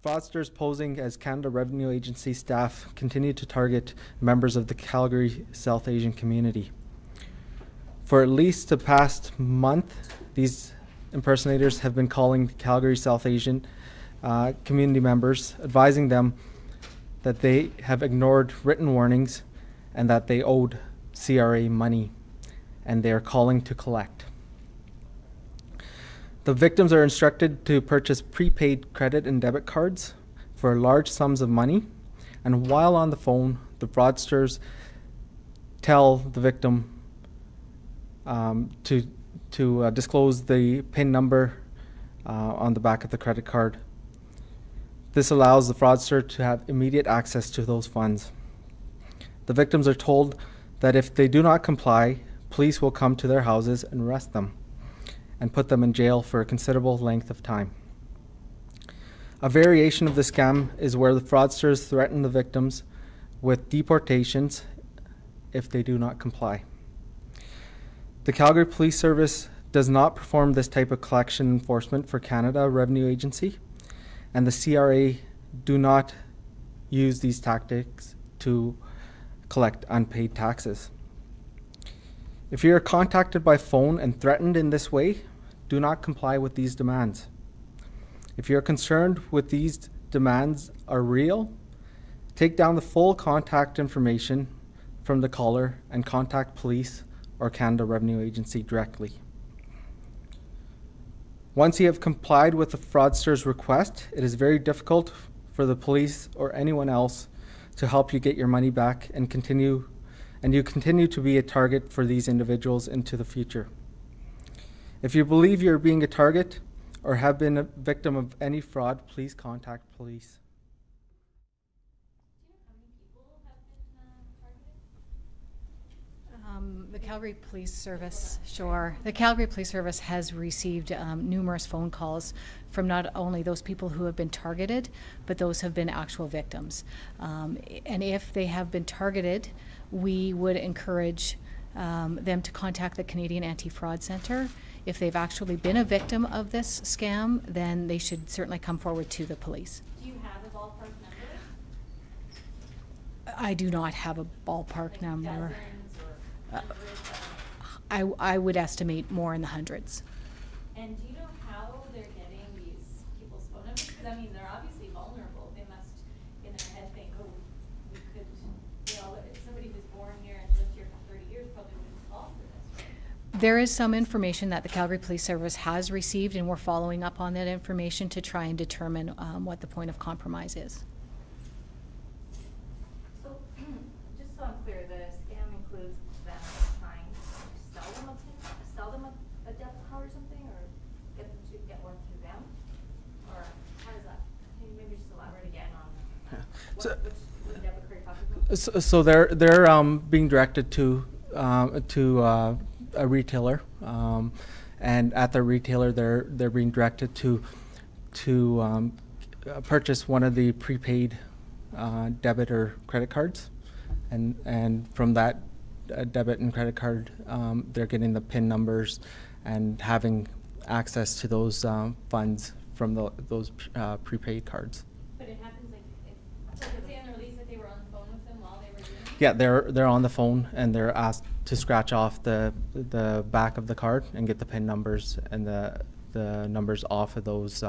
fraudsters posing as Canada Revenue Agency staff continue to target members of the Calgary South Asian community. For at least the past month, these impersonators have been calling Calgary South Asian community members, advising them that they have ignored written warnings and that they owed CRA money, and they are calling to collect. The victims are instructed to purchase prepaid credit and debit cards for large sums of money, and while on the phone, the fraudsters tell the victim to disclose the PIN number on the back of the credit card. This allows the fraudster to have immediate access to those funds. The victims are told that if they do not comply, police will come to their houses and arrest them and put them in jail for a considerable length of time. A variation of the scam is where the fraudsters threaten the victims with deportations if they do not comply. The Calgary Police Service does not perform this type of collection enforcement for Canada Revenue Agency, and the CRA do not use these tactics to collect unpaid taxes. If you are contacted by phone and threatened in this way, do not comply with these demands. If you are concerned with these demands are real, take down the full contact information from the caller and contact police or Canada Revenue Agency directly. Once you have complied with the fraudster's request, it is very difficult for the police or anyone else to help you get your money back and you continue to be a target for these individuals into the future. If you believe you're being a target or have been a victim of any fraud, please contact police. Do you know how many people have been targeted? The Calgary Police Service, sure. The Calgary Police Service has received numerous phone calls from not only those people who have been targeted, but those have been actual victims. And if they have been targeted, we would encourage them to contact the Canadian Anti-Fraud Centre. If they've actually been a victim of this scam, then they should certainly come forward to the police. Do you have a ballpark number? I do not have a ballpark Like number. Dozens or hundreds? I would estimate more in the hundreds. And do you know how they're getting these people's phone numbers? Because I mean, they're obviously vulnerable. They must, in their head, think, oh, we could, you know, if somebody who's born here and lived here for 30 years probably wouldn't fall for this, right? There is some information that the Calgary Police Service has received, and we're following up on that information to try and determine what the point of compromise is. So, just so I'm clear, the scam includes them trying to sell them a debit card or something, or get them to get one through them, or how does that? Can you maybe just elaborate again on which debit card you're talking about? So they're being directed to a retailer, and at the retailer they're being directed to purchase one of the prepaid debit or credit cards, and from that debit and credit card they're getting the PIN numbers and having access to those funds from those prepaid cards. But it happens like, so could say on the release that they were on the phone with them while they were doing it? Yeah, they're on the phone and they're asked to scratch off the back of the card and get the PIN numbers and the numbers off of those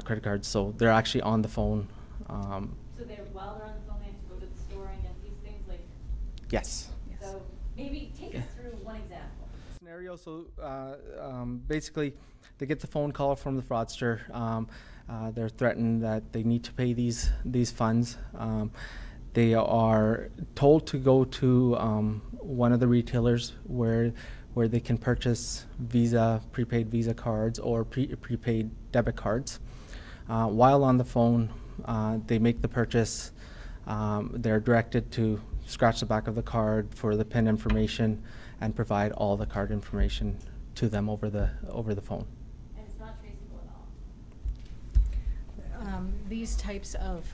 credit cards. So they're actually on the phone. So while they're on the phone, they have to go to the store and get these things, like. Yes. So maybe take us through one example. Scenario. So basically, they get the phone call from the fraudster. They're threatened that they need to pay these funds. They are told to go to one of the retailers where they can purchase prepaid Visa cards or prepaid debit cards. While on the phone, they make the purchase. They're directed to scratch the back of the card for the PIN information and provide all the card information to them over the phone. And it's not traceable at all? These types of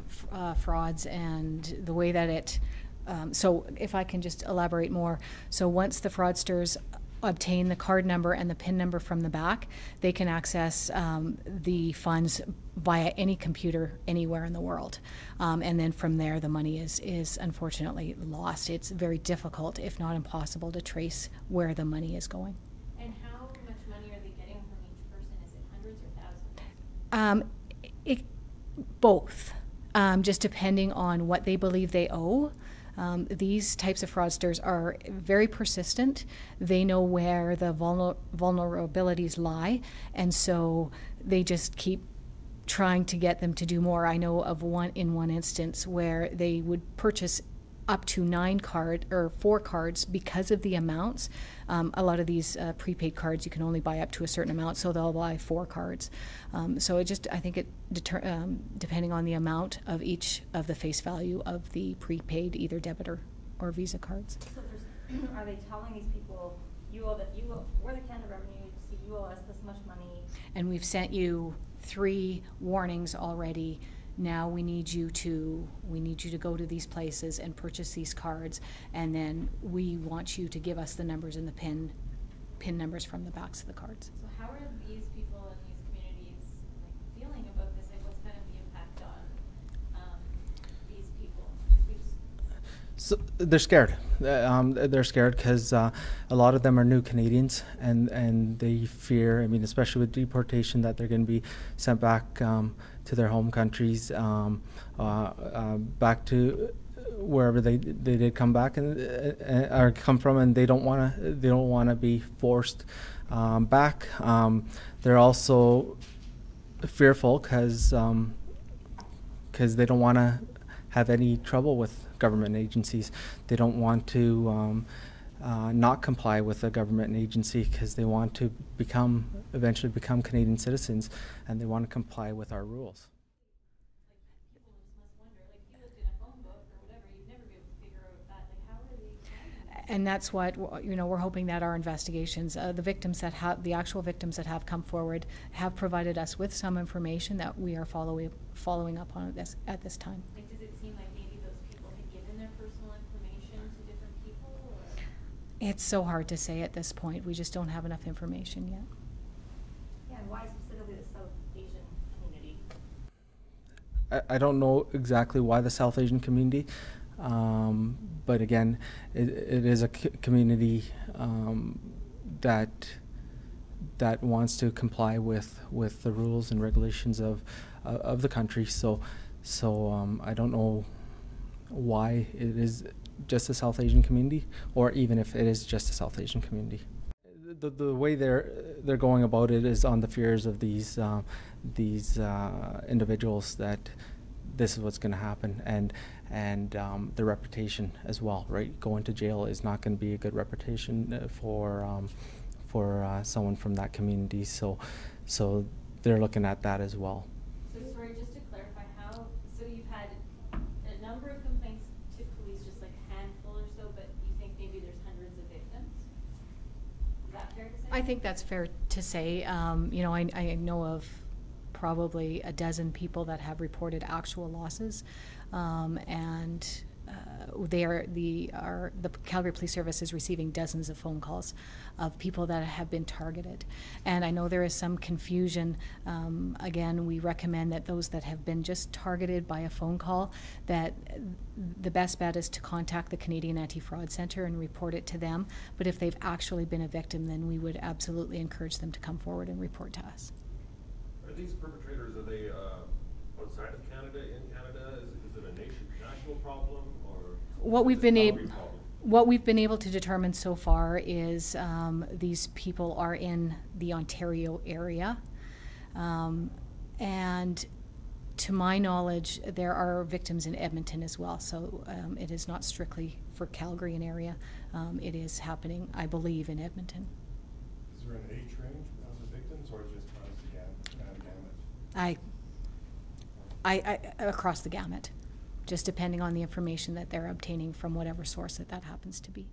frauds and the way that so if I can just elaborate more. So once the fraudsters obtain the card number and the PIN number from the back, they can access the funds via any computer anywhere in the world. And then from there, the money is unfortunately lost. It's very difficult, if not impossible, to trace where the money is going. And how much money are they getting from each person? Is it hundreds or thousands? Both, just depending on what they believe they owe. These types of fraudsters are very persistent. They know where the vulnerabilities lie, and so they just keep trying to get them to do more. I know of one instance where they would purchase up to 4 cards because of the amounts. A lot of these prepaid cards, you can only buy up to a certain amount, so they'll buy 4 cards. So I think it depending on the amount of each of the face value of the prepaid, either debit or Visa cards. So are they telling these people, we're the Canada Revenue Agency, you owe us this much money? And we've sent you 3 warnings already. Now we need you to go to these places and purchase these cards, and then we want you to give us the numbers and the PIN numbers from the backs of the cards. So how are these people in these communities feeling about this? What's kind of the impact on these people? So they're scared. They're scared because a lot of them are new Canadians, and they fear, especially with deportation, that they're going to be sent back to their home countries, back to wherever they did come back or come from, and they don't want to be forced back. They're also fearful because they don't want to have any trouble with government agencies. They don't want to not comply with a government agency because they want to eventually become Canadian citizens, and they want to comply with our rules. People just must wonder, if you looked in a phone book or whatever, you'd never be able to figure out that. How are they finding it? And that's what we're hoping that our investigations, the actual victims that have come forward, have provided us with some information that we are following up on at this time. Does it seem like maybe those people had given their personal information to different people? Or? It's so hard to say at this point. We just don't have enough information yet. Yeah, and why specifically the South Asian community? I don't know exactly why the South Asian community, but again, it is a community that wants to comply with the rules and regulations of the country. So I don't know why it is just a South Asian community, or even if it is just a South Asian community. The way they're going about it is on the fears of these individuals, that this is what's going to happen, and the reputation as well, right? Going to jail is not going to be a good reputation for someone from that community. So they're looking at that as well. So sorry, just to clarify, so you've had a number of complaints to police, just like a handful or so, but you think maybe there's hundreds of victims? Is that fair to say? I think that's fair to say. I know of probably a dozen people that have reported actual losses, and the Calgary Police Service is receiving dozens of phone calls of people that have been targeted. And I know there is some confusion. Again, we recommend that those that have been just targeted by a phone call, that the best bet is to contact the Canadian Anti-Fraud Centre and report it to them. But if they've actually been a victim, then we would absolutely encourage them to come forward and report to us. Are these perpetrators, are they outside of Canada, in Canada? Is it a national problem, or what we've been able to determine so far is these people are in the Ontario area, and to my knowledge, there are victims in Edmonton as well. So it is not strictly for Calgary and area. It is happening, I believe, in Edmonton. Is there an age range of the victims, or just I across the gamut, just depending on the information that they're obtaining from whatever source that happens to be.